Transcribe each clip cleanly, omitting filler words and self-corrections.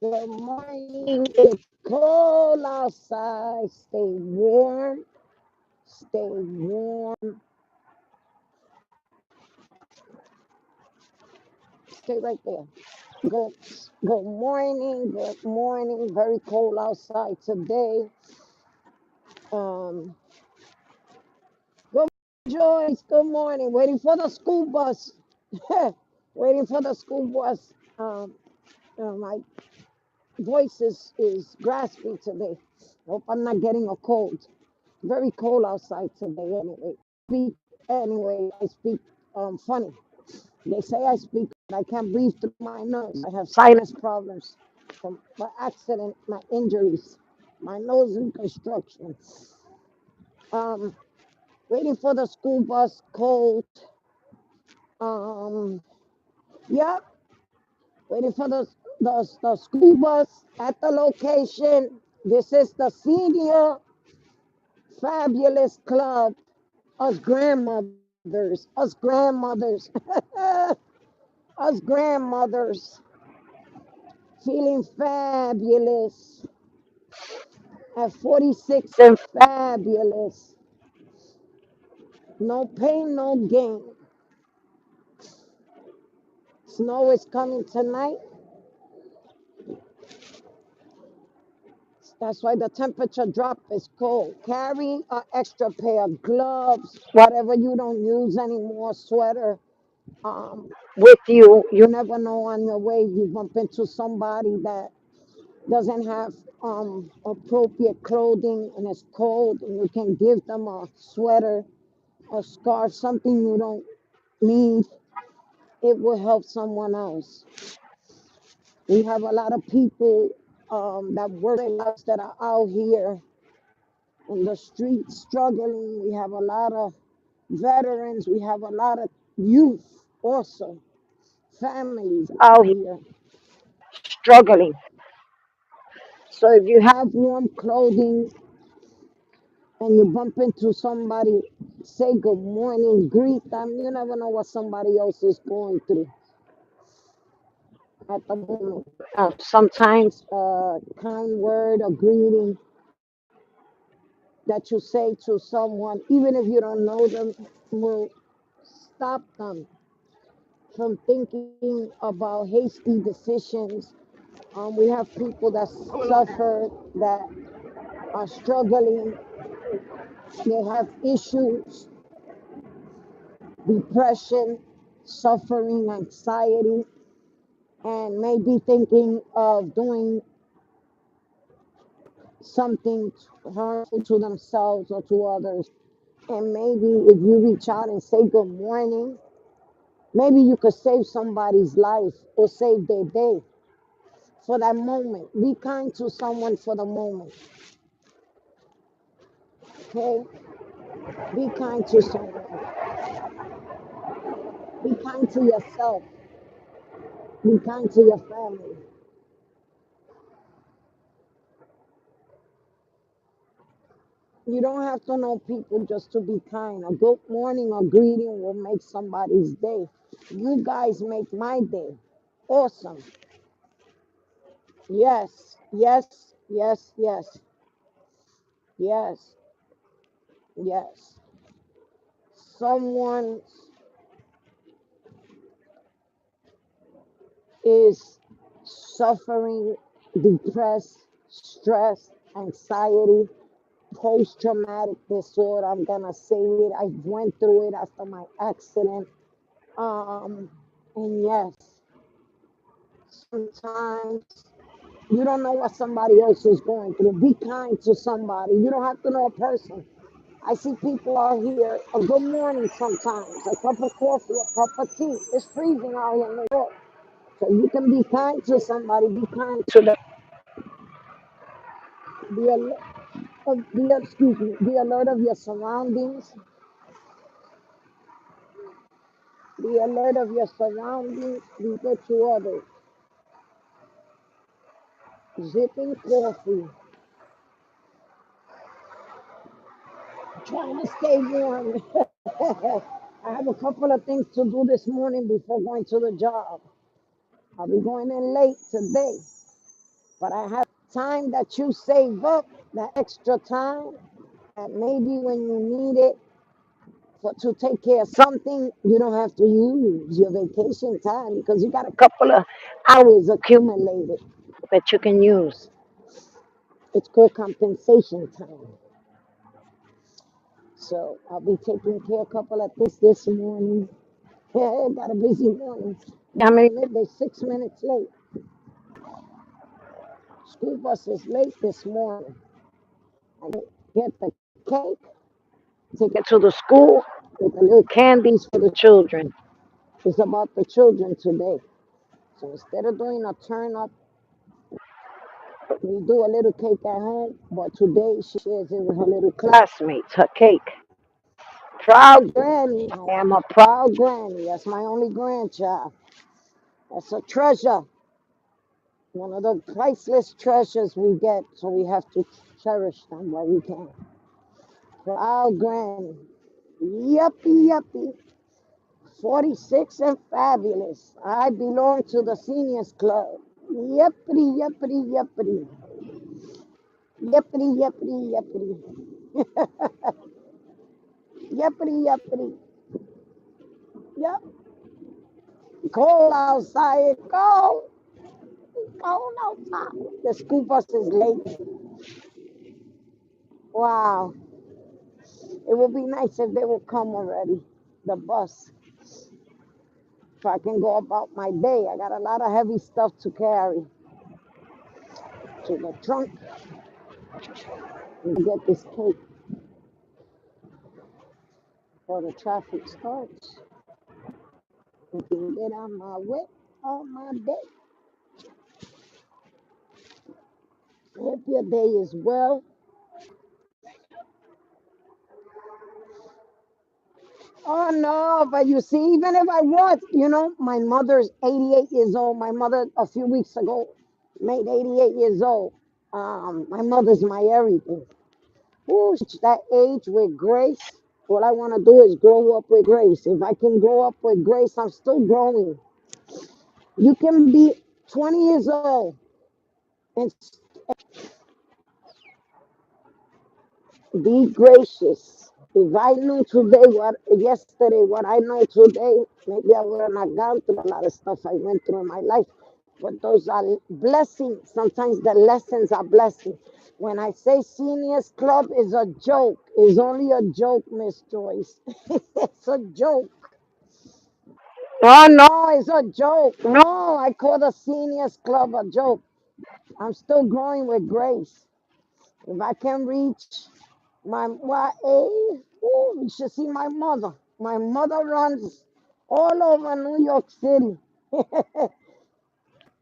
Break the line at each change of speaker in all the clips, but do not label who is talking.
Good morning. It's cold outside. Stay warm. Stay warm. Stay right there. Good, good morning. Good morning. Very cold outside today. Um, good Joyce. Good morning. Waiting for the school bus. Waiting for the school bus. My voice is grasping today. Hope I'm not getting a cold. Very cold outside today. Speak anyway. I speak funny. They say I speak. I can't breathe through my nose. I have sinus problems from my accident, my injuries, my nose reconstruction. Um, Waiting for the school bus. Cold. Um, yep. Waiting for the school bus at the location. This is the Senior Fabulous Club. Us grandmothers. Us grandmothers. Us grandmothers feeling fabulous at 46 and fabulous. No pain, no gain. Snow is coming tonight. That's why the temperature drop is cold. Carry an extra pair of gloves, whatever you don't use anymore, sweater, with you. You never know on your way you bump into somebody that doesn't have appropriate clothing and it's cold and you can give them a sweater, a scarf, something you don't need. It will help someone else. We have a lot of people that work their lives that are out here in the streets struggling. We have a lot of veterans. We have a lot of youth also, families out here struggling. So if you have warm clothing and you bump into somebody, say good morning, greet them. You never know what somebody else is going through at the moment. Sometimes a kind word, a greeting that you say to someone, even if you don't know them, will stop them from thinking about hasty decisions. We have people that suffer, that are struggling, they have issues, depression, suffering, anxiety, and maybe thinking of doing something harmful to themselves or to others. And maybe if you reach out and say good morning, maybe you could save somebody's life or save their day for that moment. Be kind to someone for the moment. Okay? Be kind to someone. Be kind to yourself. Be kind to your family. You don't have to know people just to be kind. A good morning or greeting will make somebody's day. You guys make my day. Awesome. Yes, yes, yes, yes, yes, yes. Someone is suffering depressed, stress, anxiety, post traumatic disorder. I'm gonna say it. I went through it after my accident. Um, and yes, sometimes you don't know what somebody else is going through. Be kind to somebody. You don't have to know a person. I see people out here, a good morning sometimes, a cup of coffee, a cup of tea. It's freezing out here in New York. So you can be kind to somebody, be kind to them. Be alert, excuse me, be alert of your surroundings. Be alert of your surroundings. Be good to others. Sipping coffee. Trying to stay warm. I have a couple of things to do this morning before going to the job. I'll be going in late today. But I have time that you save up, that extra time, that maybe when you need it to take care of something, you don't have to use your vacation time because you got a couple of hours accumulated that you can use. It's called compensation time. So I'll be taking care of a couple of things this morning. Yeah, got a busy morning. I mean, they're 6 minutes late. School bus is late this morning. I get the cake, take it to the school with the little candies for the children. It's about the children today. So instead of doing a turn up, we do a little cake at home. But today she shares it with her little classmates, her cake. Proud granny. I am a proud granny. That's my only grandchild. That's a treasure. One of the priceless treasures we get, so we have to cherish them while we can. Proud granny. Yuppie, yuppie. 46 and fabulous. I belong to the seniors club. Yuppity, yuppity, yuppity. Yuppity, yuppity, yuppity. Yuppity, yuppity. Yup. Cold outside. Cold. Cold outside. The school bus is late. Wow. It would be nice if they would come already. The bus. So I can go about my day. I got a lot of heavy stuff to carry to the trunk and get this cake before the traffic starts. I can get on my way on my day. Hope your day is well. Oh no, but you see, even if I was, my mother's 88 years old. My mother a few weeks ago made 88 years old. My mother's my everything. Ooh, that age with grace. What I want to do is grow up with grace. If I can grow up with grace, I'm still growing. You can be 20 years old and be gracious. If I knew today what yesterday, what I know today, maybe I would have not gone through a lot of stuff I went through in my life. But those are blessings. Sometimes the lessons are blessings. When I say seniors club is a joke, it's only a joke, Miss Joyce. It's a joke. Oh no, it's a joke. No, I call the seniors club a joke. I'm still growing with grace. If I can reach you should see my mother. My mother runs all over New York City.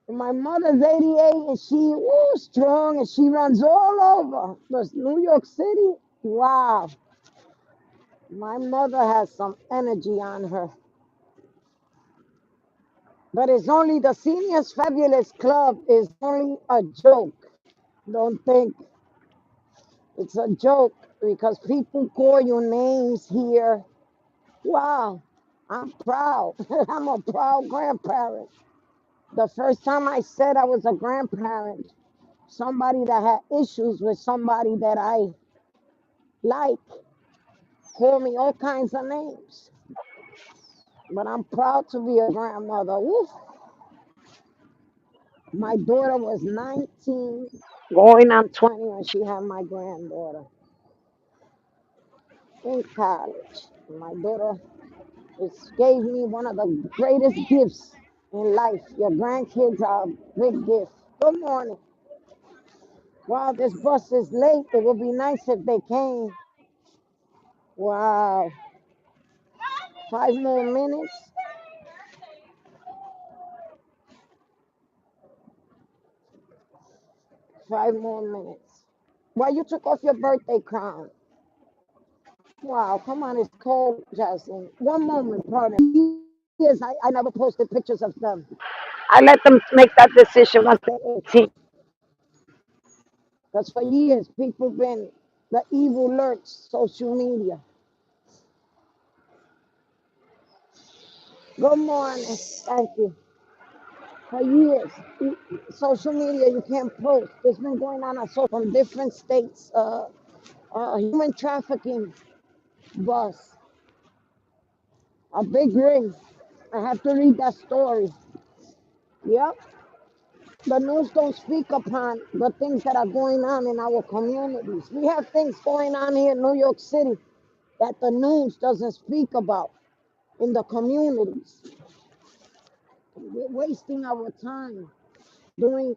My mother's 88 and she strong and she runs all over New York City. Wow. My mother has some energy on her. But it's only the Seniors Fabulous Club is only a joke. Don't think it's a joke because people call you names here. Wow. I'm proud. I'm a proud grandparent. The first time I said I was a grandparent, somebody that had issues with somebody that I like called me all kinds of names. But I'm proud to be a grandmother. Woo. My daughter was 19, going on 20 when she had my granddaughter in college. My daughter gave me one of the greatest gifts in life. Your grandkids are a big gift. Good morning. Wow, this bus is late. It would be nice if they came. Wow. 5 more minutes. 5 more minutes. Why you took off your birthday crown? Wow, come on, it's cold, Justin. One moment, pardon. Yes, I never posted pictures of them. I let them make that decision once they're 18. Because for years, people been the evil lurks, social media. Good morning. Thank you. for years. Social media, you can't post. It's been going on so from different states. Human trafficking bus, a big ring. I have to read that story. Yep. The news don't speak upon the things that are going on in our communities. We have things going on here in New York City that the news doesn't speak about in the communities. We're wasting our time doing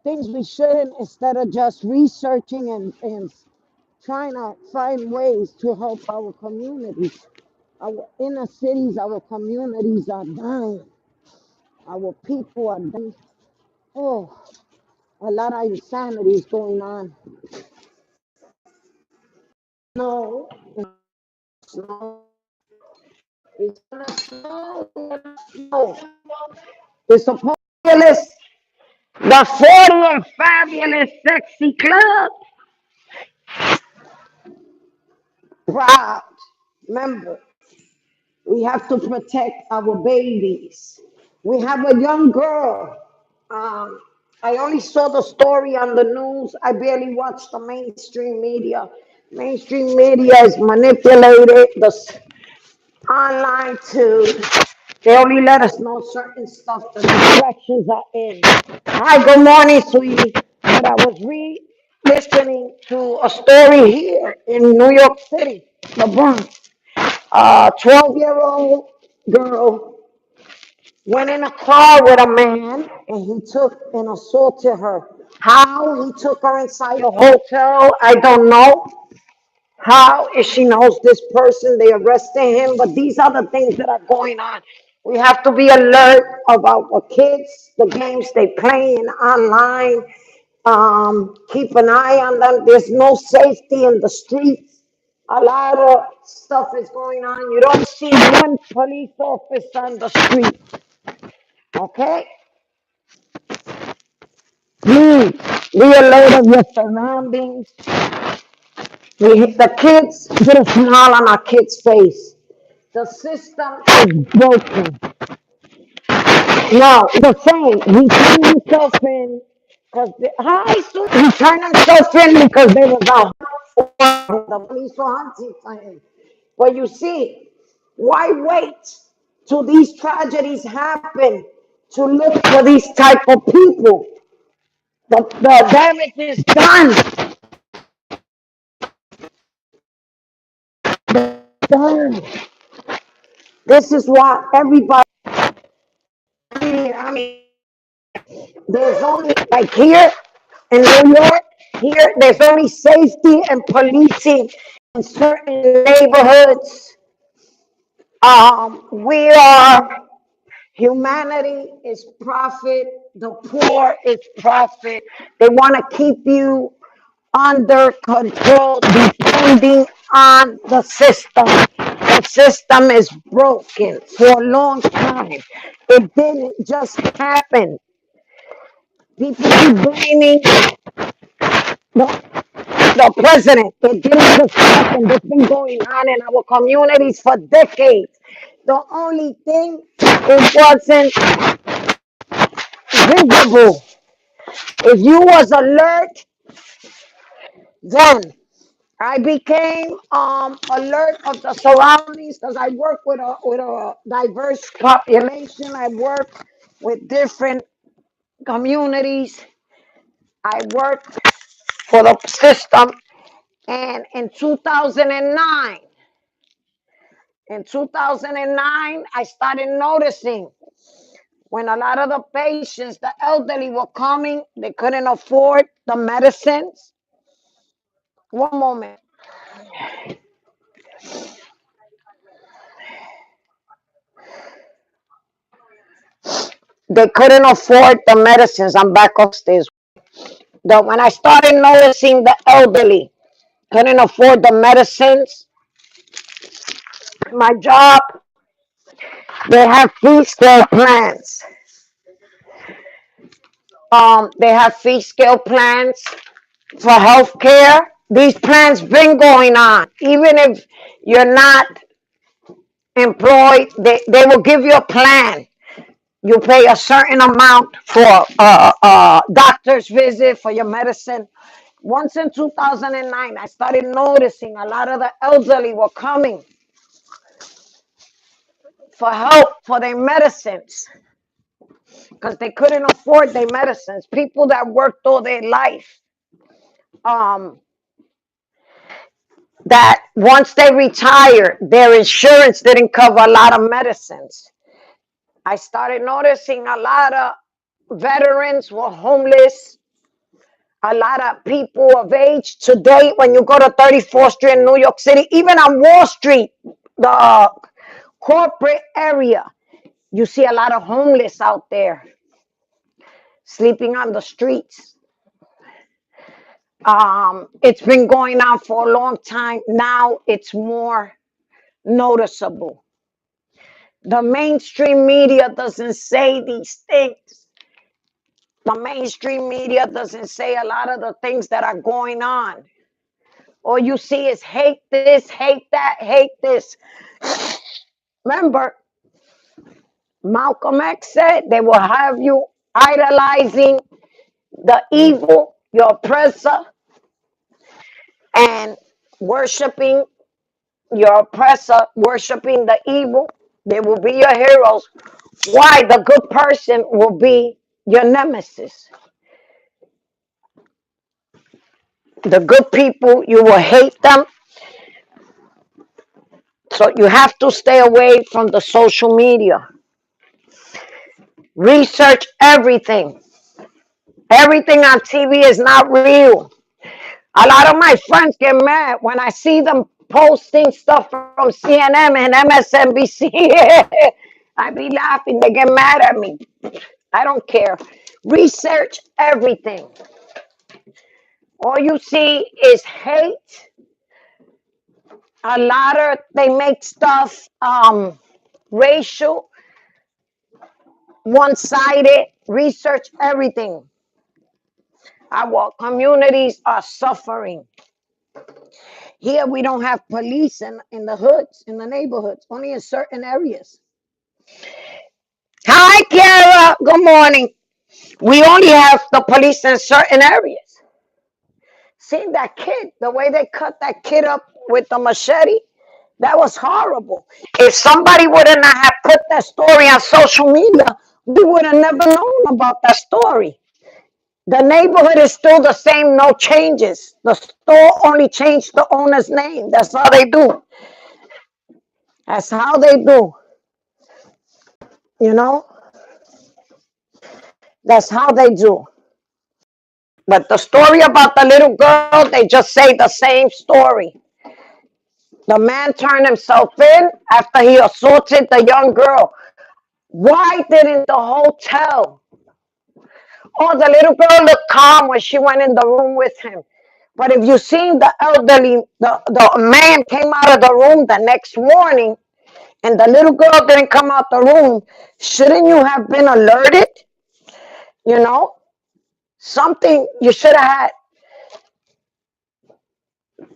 things we shouldn't instead of just researching and trying to find ways to help our communities. Our inner cities, our communities are dying. Our people are dying. Oh, a lot of insanity is going on. No, no, it's gonna snow. No, it's supposed to the 40 and fabulous sexy club. Proud. Remember, we have to protect our babies. We have a young girl. Um, I only saw the story on the news. I barely watch the mainstream media. Mainstream media is manipulated the online to. They only let us know certain stuff. The distractions are in. Hi, good morning, sweetie. But I was listening to a story here in New York City, the Bronx. A 12-year-old girl went in a car with a man and he took and assaulted her. How he took her inside a hotel, I don't know. How if she knows this person, they arrested him, but these are the things that are going on. We have to be alert about the kids, the games they playing online. Keep an eye on them. There's no safety in the streets. A lot of stuff is going on. You don't see one police officer on the street. Okay? Please be alert of your surroundings. The kids put a smile on our kids' face. The system is broken. No, the same. He turned himself in because he turned himself in because there was the police were hunting for him. But you see, why wait till these tragedies happen to look for these type of people? The damage is done. Done. This is why everybody. I mean, there's only like here in New York. Here, there's only safety and policing in certain neighborhoods. We are humanity is profit. The poor is profit. They want to keep you under control, depending on the system. The system is broken for a long time. It didn't just happen. People keep blaming the president. It didn't just happen. It's been going on in our communities for decades. The only thing, it wasn't visible. If you was alert, then I became alert of the surroundings because I work with a diverse population. I work with different communities. I work for the system. And in 2009, I started noticing when a lot of the patients, the elderly were coming, they couldn't afford the medicines. One moment. They couldn't afford the medicines. I'm back upstairs. When I started noticing the elderly couldn't afford the medicines, my job, they have fee scale plans. They have fee scale plans for healthcare. These plans been going on. Even if you're not employed, they will give you a plan. You pay a certain amount for doctor's visit for your medicine. Once in 2009, I started noticing a lot of the elderly were coming for help for their medicines because they couldn't afford their medicines. People that worked all their life, um, that once they retired, their insurance didn't cover a lot of medicines. I started noticing a lot of veterans were homeless. A lot of people of age today, when you go to 34th Street in New York City, even on Wall Street, the corporate area, you see a lot of homeless out there sleeping on the streets. It's been going on for a long time. Now it's more noticeable. The mainstream media doesn't say these things. The mainstream media doesn't say a lot of the things that are going on. All you see is hate this, hate that, hate this. Remember, Malcolm X said they will have you idolizing the evil, your oppressor, and worshiping your oppressor, worshiping the evil. They will be your heroes. Why? The good person will be your nemesis. The good people, you will hate them. So you have to stay away from the social media. Research everything. Everything on TV is not real. A lot of my friends get mad when I see them posting stuff from CNN and MSNBC. I be laughing. They get mad at me. I don't care. Research everything. All you see is hate. A lot of they make stuff racial, one-sided. Research everything. Our communities are suffering. Here we don't have police in the hoods, in the neighborhoods, only in certain areas. Hi, Kiara. Good morning. We only have the police in certain areas. See that kid, the way they cut that kid up with the machete, that was horrible. If somebody wouldn't have put that story on social media, we would have never known about that story. The neighborhood is still the same, no changes. The store only changed the owner's name. That's how they do. That's how they do. You know, that's how they do. But the story about the little girl, they just say the same story. The man turned himself in after he assaulted the young girl. Why didn't the hotel? Oh, the little girl looked calm when she went in the room with him. But if you seen the elderly, the man came out of the room the next morning and the little girl didn't come out the room, shouldn't you have been alerted? You know, something you should have had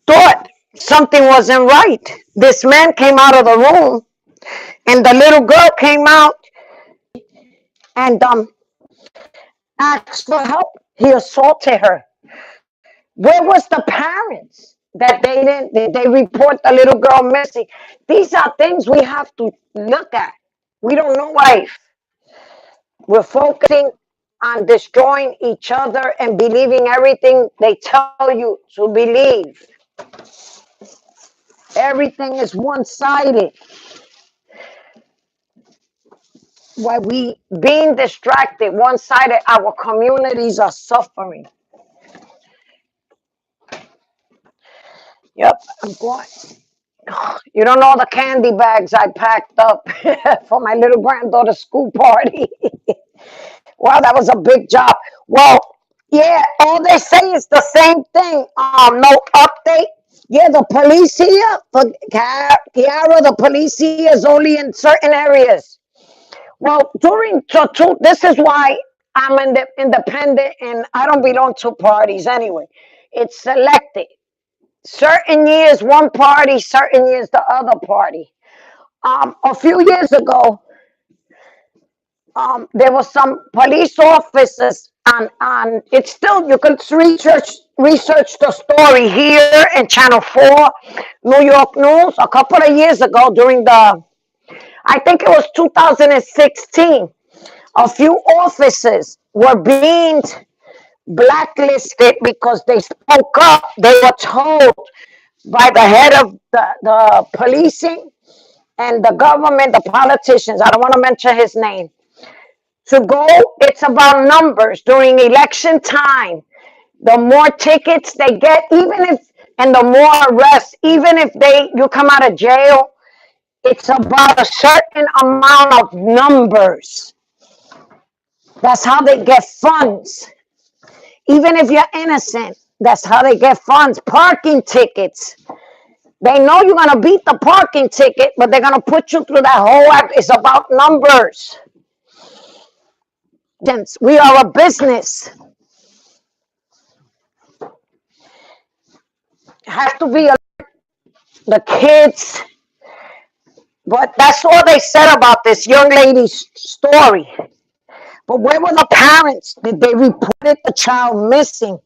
thought something wasn't right. This man came out of the room and the little girl came out and asked for help. He assaulted her. Where was the parents that they report the little girl missing? These are things we have to look at. We don't know life. We're focusing on destroying each other and believing everything they tell you to believe. Everything is one-sided. While we being distracted, one-sided, our communities are suffering. Yep, I'm going. You don't know the candy bags I packed up for my little granddaughter's school party. Wow, that was a big job. Well, yeah, all they say is the same thing. No update. Yeah, the police here, for Kiara, the police here is only in certain areas. Well, this is why I'm independent and I don't belong to parties anyway. It's selected. Certain years one party, certain years the other party. A few years ago, there were some police officers, and it's still, you can research the story here in Channel 4, New York News, a couple of years ago during I think it was 2016. A few officers were being blacklisted because they spoke up. They were told by the head of the policing and the government, the politicians, I don't want to mention his name, to go. It's about numbers during election time. The more tickets they get, even if, and the more arrests, even if you come out of jail, it's about a certain amount of numbers. That's how they get funds. Even if you're innocent, that's how they get funds. Parking tickets. They know you're going to beat the parking ticket, but they're going to put you through that whole act. It's about numbers. We are a business. Have to be the kids. But that's all they said about this young lady's story. But where were the parents? Did they report the child missing?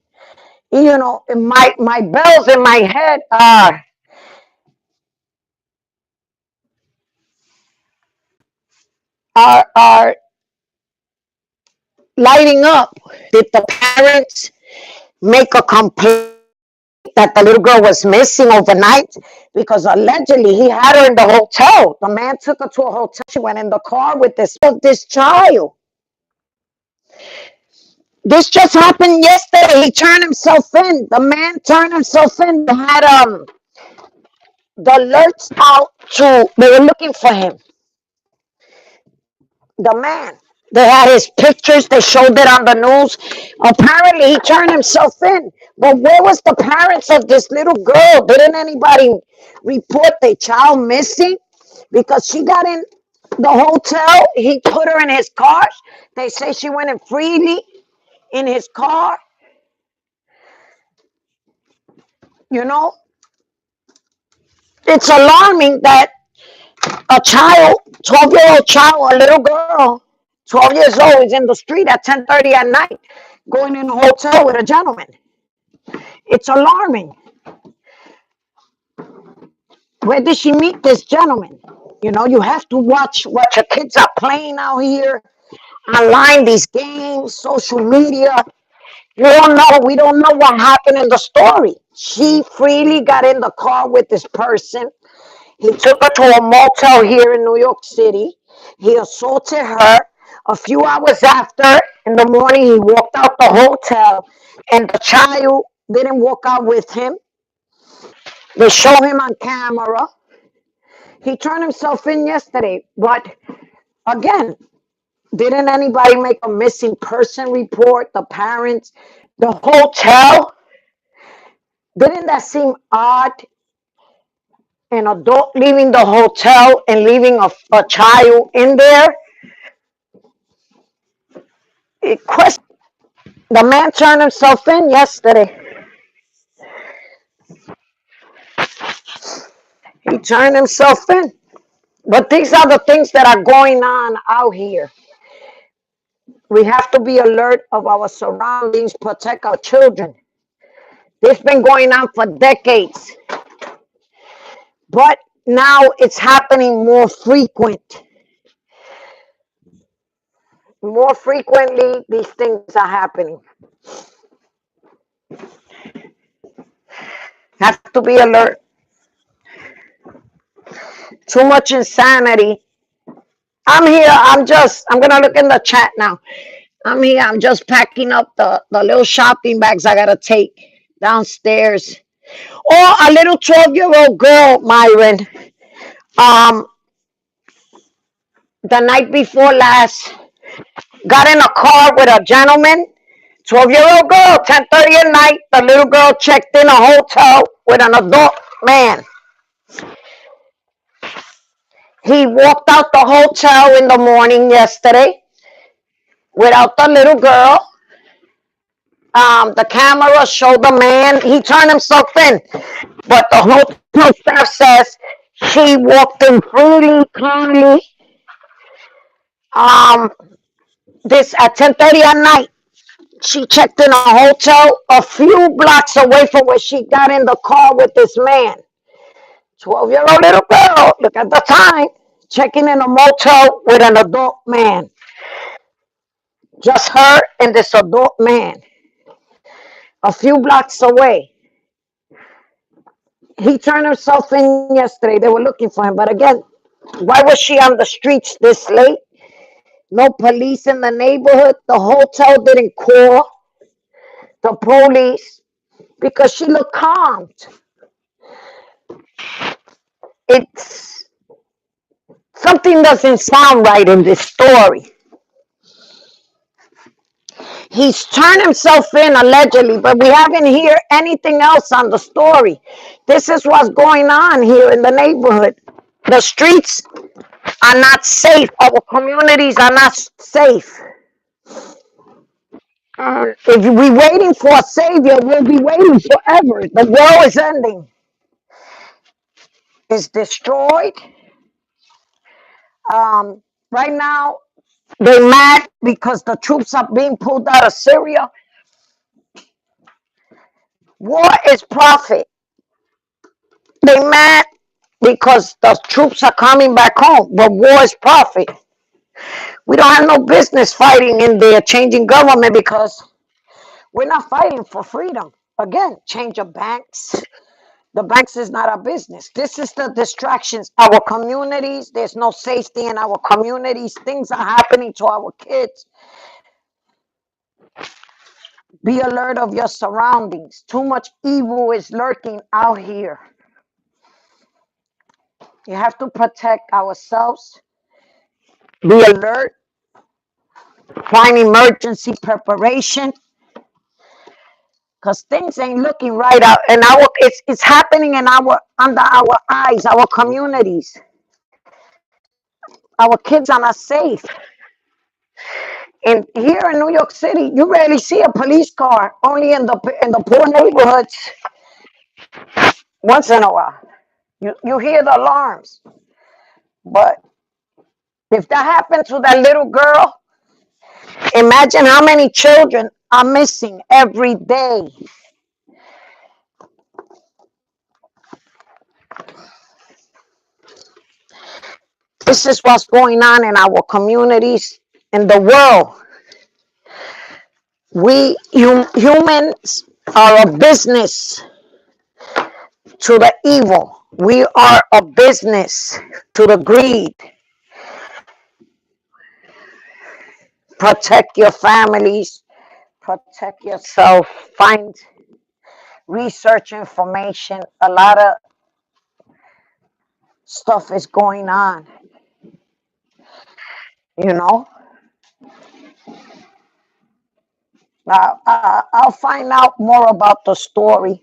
You know, my bells in my head are lighting up. Did the parents make a complaint that the little girl was missing overnight? Because allegedly he had her in the hotel. The man took her to a hotel. She went in the car with this child. This just happened yesterday. He turned himself in. The man turned himself in. They had the alerts out they were looking for him. The man. They had his pictures. They showed it on the news. Apparently, he turned himself in. But where was the parents of this little girl? Didn't anybody report their child missing? Because she got in the hotel. He put her in his car. They say she went in freely in his car. You know, it's alarming that a child, 12-year-old child, a little girl, 12 years old, is in the street at 10:30 at night, going in a hotel with a gentleman. It's alarming. Where did she meet this gentleman? You know, you have to watch what your kids are playing out here, online, these games, social media. You don't know. We don't know what happened in the story. She freely got in the car with this person. He took her to a motel here in New York City. He assaulted her. A few hours after, in the morning, he walked out the hotel, and the child didn't walk out with him. They show him on camera. He turned himself in yesterday. But again, didn't anybody make a missing person report? The parents, the hotel? Didn't that seem odd? An adult leaving the hotel and leaving a child in there? The man turned himself in yesterday. He turned himself in. But these are the things that are going on out here. We have to be alert of our surroundings, protect our children. This has been going on for decades. But now it's happening more frequent. More frequently, these things are happening. Have to be alert. Too much insanity. I'm here. I'm going to look in the chat now. I'm here. I'm just packing up the little shopping bags I got to take downstairs. Or a little 12-year-old girl, Myron, the night before last, got in a car with a gentleman. 12-year-old girl, 10:30 at night. The little girl checked in a hotel with an adult man. He walked out the hotel in the morning yesterday without the little girl. The camera showed the man. He turned himself in, but the hotel staff says she walked in freely, calmly. Um, this at 10:30 at night. She checked in a hotel a few blocks away from where she got in the car with this man. 12-year-old little girl, look at the time, checking in a motel with an adult man. Just her and this adult man, a few blocks away. He turned himself in yesterday. They were looking for him. But again, why was she on the streets this late? No police in the neighborhood. The hotel didn't call the police because she looked calm. It's something doesn't sound right in this story. He's turned himself in allegedly, but we haven't heard anything else on the story. This is what's going on here in the neighborhood. The streets are not safe. Our communities are not safe. If we're waiting for a savior, we'll be waiting forever. The world is ending. It's destroyed. Right now, they're mad because the troops are being pulled out of Syria. War is profit. They're mad because the troops are coming back home, but war is profit. We don't have no business fighting in there, changing government because we're not fighting for freedom. Again, change of banks. The banks is not our business. This is the distractions. Our communities, there's no safety in our communities. Things are happening to our kids. Be alert of your surroundings. Too much evil is lurking out here. You have to protect ourselves. Be alert. Find emergency preparation. Because things ain't looking right out. And it's happening in under our eyes, our communities. Our kids are not safe. And here in New York City, you rarely see a police car, only in the poor neighborhoods. Once in a while, you hear the alarms. But if that happened to that little girl, imagine how many children are missing every day. This is what's going on in our communities, in the world. We humans are a business to the evil. We are a business to the greed. Protect your families, protect yourself, find research information. A lot of stuff is going on, you know. I'll find out more about the story,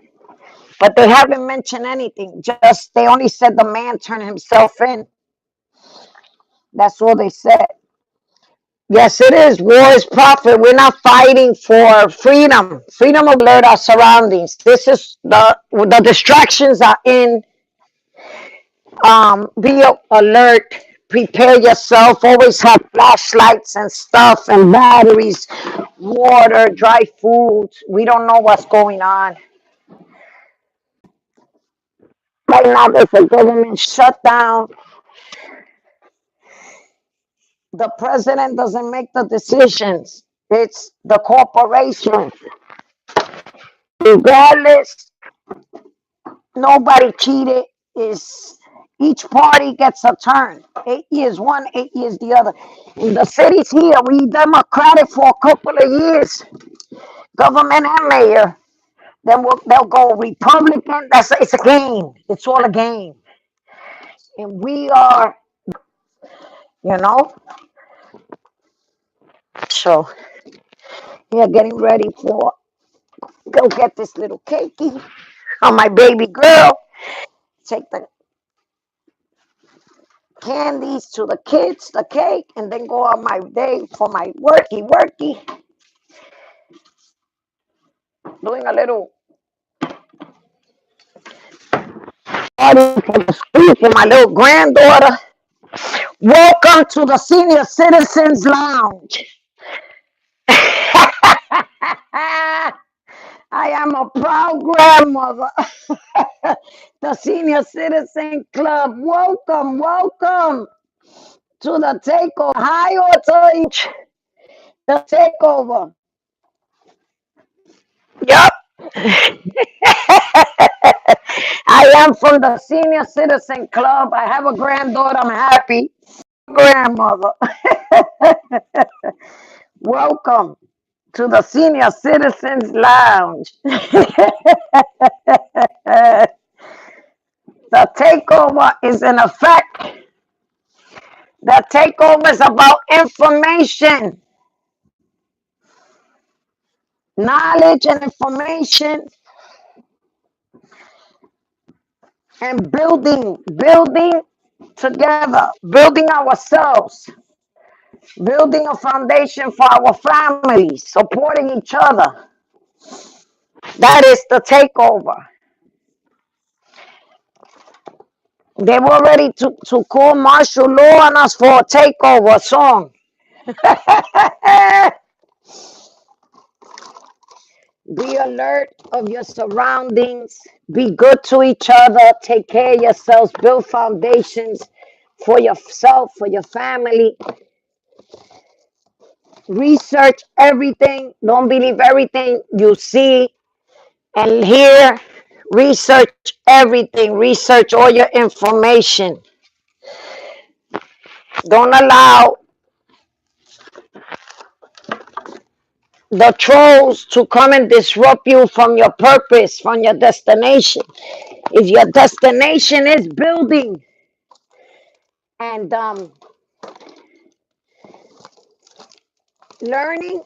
but they haven't mentioned anything. Just they only said the man turned himself in. That's all they said. Yes, it is. War is profit. We're not fighting for freedom. Freedom of alert our surroundings. This is the distractions are in. Be alert. Prepare yourself. Always have flashlights and stuff and batteries, water, dry foods. We don't know what's going on. Right now, there's a government shutdown. The president doesn't make the decisions. It's the corporations. Regardless, nobody cheated. Is each party gets a turn. 8 years one, 8 years the other. In the cities here, we Democratic for a couple of years, government and mayor. Then they'll go Republican. It's a game. It's all a game, and we are, you know. So yeah, getting ready for go get this little cakey on my baby girl. Take the candies to the kids, the cake, and then go on my day for my worky. doing a little party for the school for my little granddaughter. Welcome to the Senior Citizens Lounge. I am a proud grandmother. The Senior Citizen Club. Welcome, welcome to the takeover. Hi, Otoich. The takeover. Yup. I am from the Senior Citizen Club. I have a granddaughter. I'm happy. Grandmother. Welcome to the Senior Citizens Lounge. The takeover is in effect. The takeover is about information, knowledge and information, and building together, building ourselves, building a foundation for our families, supporting each other. That is the takeover. They were ready to call martial law on us for a takeover song. Be alert of your surroundings. Be good to each other. Take care of yourselves. Build foundations for yourself, for your family. Research everything. Don't believe everything you see and hear. Research everything. Research all your information. Don't allow the trolls to come and disrupt you from your purpose, from your destination. If your destination is building and learning,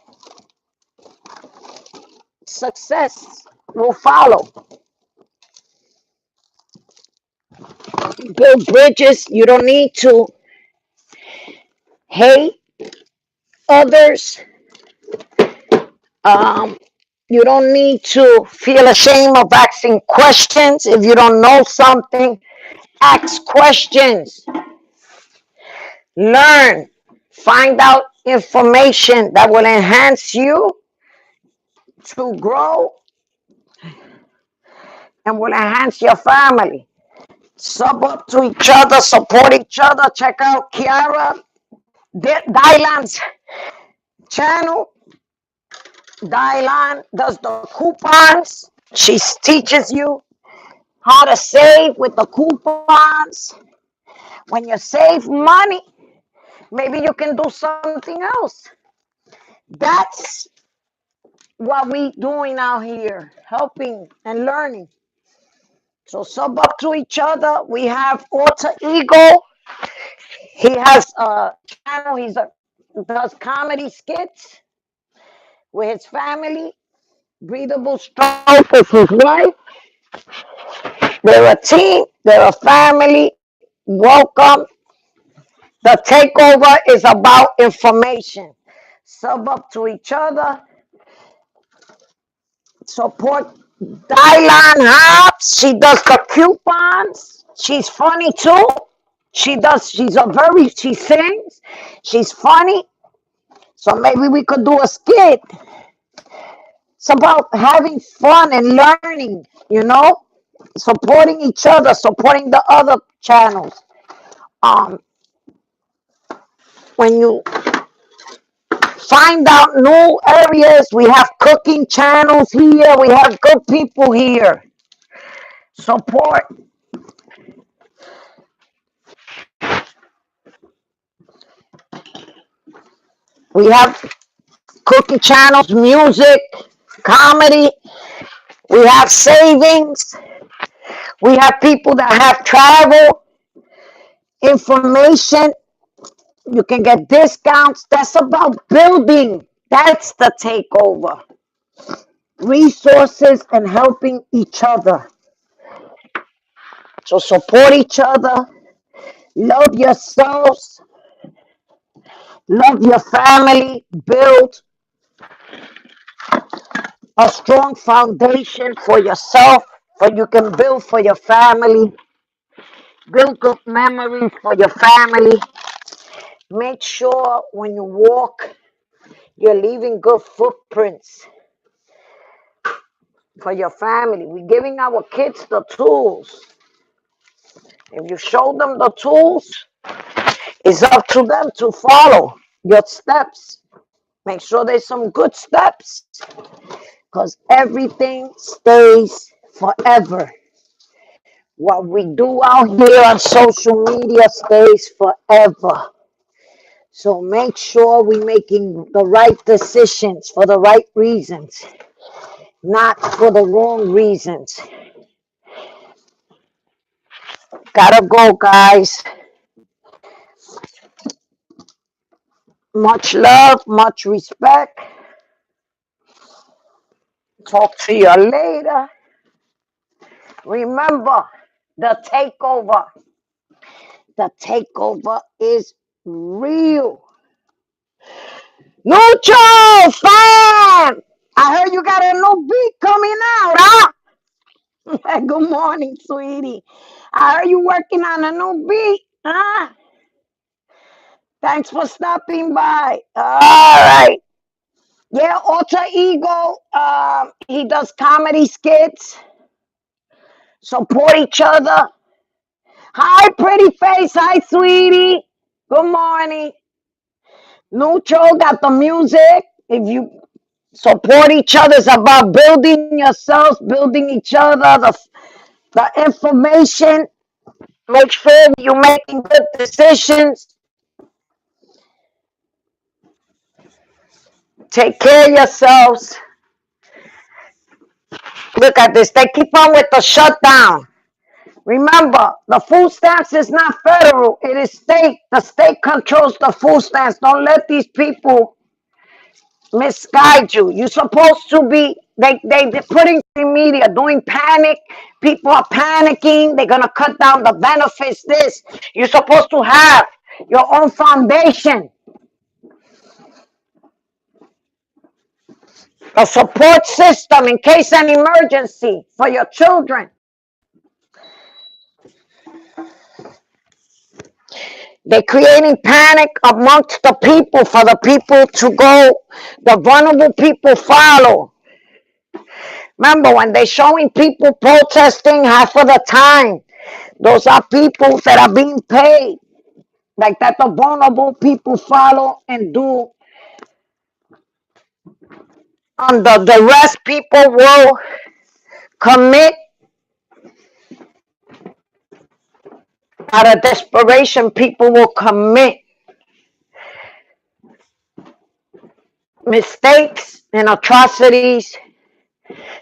success will follow. Build bridges. You don't need to hate others. You don't need to feel ashamed of asking questions. If you don't know something, ask questions. Learn. Find out information that will enhance you to grow and will enhance your family. Sub up to each other, support each other. Check out Kiara Dylan's channel. Dylan does the coupons. She teaches you how to save with the coupons. When you save money, maybe you can do something else. That's what we doing out here, helping and learning. So sub up to each other. We have Alter Ego. He has a channel. Does comedy skits with his family. Breathable Stroke is his wife. They're a team. They're a family. Welcome. The takeover is about information. Sub up to each other. Support Dylan Hobbs. She does the coupons. She's funny too. She sings. She's funny. So maybe we could do a skit. It's about having fun and learning, supporting each other, supporting the other channels. When you find out new areas, we have cooking channels here. We have good people here. Support. We have cooking channels, music, comedy. We have savings. We have people that have travel information. You can get discounts. That's about building. That's the takeover. Resources and helping each other. So support each other. Love yourselves. Love your family. Build a strong foundation for yourself, for you can build for your family, build good memories for your family. Make sure when you walk, you're leaving good footprints for your family. We're giving our kids the tools. If you show them the tools, it's up to them to follow your steps. Make sure there's some good steps because everything stays forever. What we do out here on social media stays forever. So make sure we're making the right decisions for the right reasons, not for the wrong reasons. Gotta go, guys. Much love, much respect. Talk to you later. Remember, the takeover. The takeover is real. Lucho, fam! I heard you got a new beat coming out, huh? Good morning, sweetie. I heard you working on a new beat, huh? Thanks for stopping by. All right. Yeah, Alter Ego. He does comedy skits. Support each other. Hi, pretty face. Hi, sweetie. Good morning. Lucho got the music. If you support each other, it's about building yourselves, building each other, the information. Make sure you're making good decisions. Take care of yourselves. Look at this. They keep on with the shutdown. Remember, the food stamps is not federal. It is state. The state controls the food stamps. Don't let these people misguide you. You're supposed to be, they're putting in media, doing panic. People are panicking. They're going to cut down the benefits. This. You're supposed to have your own foundation, a support system in case an emergency for your children. They're creating panic amongst the people for the people to go. The vulnerable people follow. Remember, when they're showing people protesting half of the time, those are people that are being paid. Like that the vulnerable people follow and do. Under the rest, people will commit out of desperation. People will commit mistakes and atrocities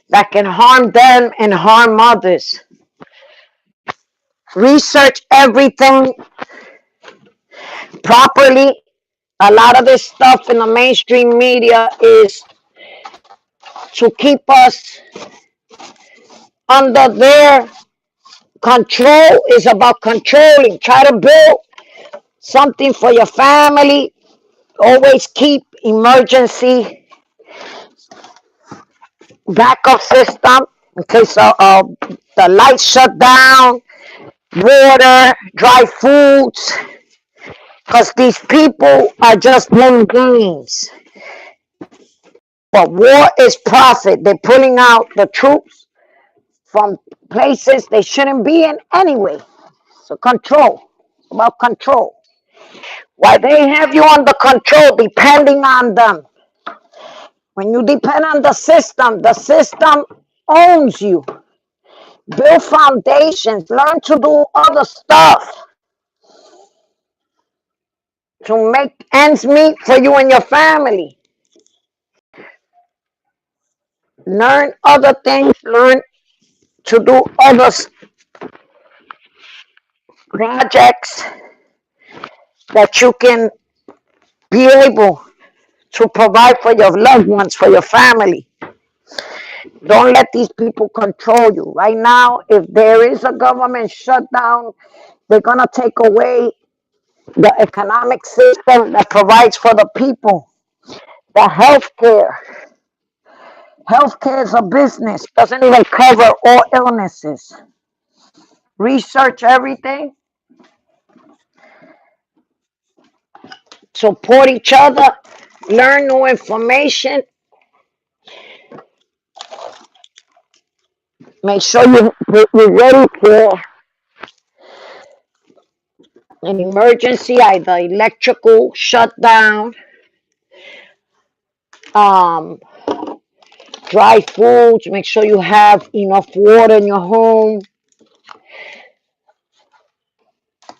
that can harm them and harm others. Research everything properly. A lot of this stuff in the mainstream media is to keep us under their control. Is about controlling. Try to build something for your family. Always keep emergency backup system in case the lights shut down, water, dry foods, because these people are just playing games. But war is profit. They're pulling out the troops from places they shouldn't be in anyway. So control, about control. Why they have you under control, depending on them. When you depend on the system owns you. Build foundations, learn to do other stuff to make ends meet for you and your family. Learn other things, learn to do other projects that you can be able to provide for your loved ones, for your family. Don't let these people control you. Right now, if there is a government shutdown, they're going to take away the economic system that provides for the people, the health care. Healthcare is a business, doesn't even cover all illnesses. Research everything, support each other, learn new information, make sure you're ready for an emergency, either electrical shutdown, um, dry foods, make sure you have enough water in your home,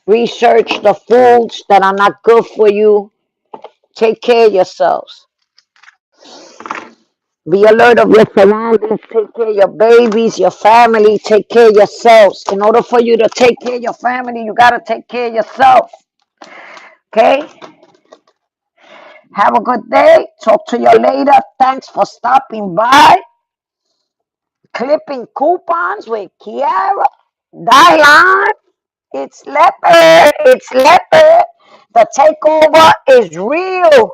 research the foods that are not good for you, take care of yourselves. Be alert of your surroundings. Take care of your babies, your family. Take care of yourselves. In order for you to take care of your family, you got to take care of yourself. Okay? Have a good day. Talk to you later. Thanks for stopping by. Clipping coupons with Kiara. Diane. It's Leopard. It's Leopard. The takeover is real.